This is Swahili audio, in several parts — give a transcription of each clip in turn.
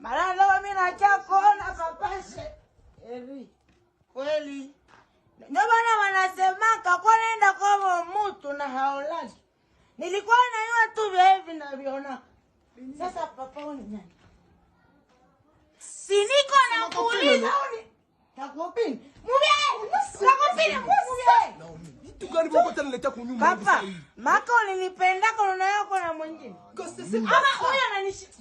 Mara leo mimi nataka kuona papashe. Kweli. Ndio bana wanasemaka kwa nenda kwa mtu na haolaki. Nilikuwa naiwa tu hivi na viona. Sasa papa ni nani? Si niko na kuuliza uni. Takupini. Mubie! Takupini mubie! Vitu gani boko tena leta kunyuma? Papa, maka unilipenda kono yako na mwingine. Ama huyo ananishika.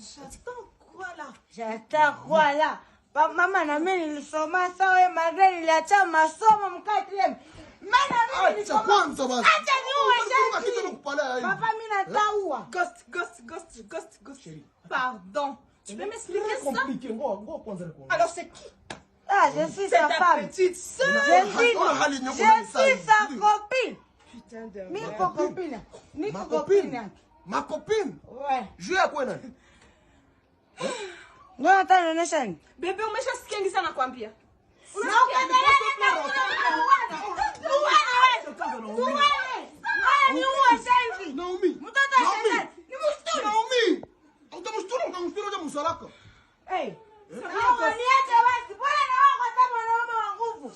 Shata kwala. Mama na mimi nilisoma sawa wewe Margaret niliacha masomo mkati leo. Maana mimi nilisoma kwanza basi. Acha niue shati. Papa mimi nataua. Ghost. Pardon. Tu peux m'expliquer ça? Compliqué. Go kwanza le Alors c'est qui? Ah, je suis sa femme. Petite sœur. Je suis sa copine. Putain de Mimi copine. Ni copine. Ma copine? Ouais. Je à quoi nani? Ngoja hata nionyesha ni. Bebe umeshasikia ngiza nakwambia. Naomi. Mtoto ashaka. Ni msturi. Naomi. Utamsturu msalaka. Niache basi. Bwana na wako hata mwanaume wa nguvu.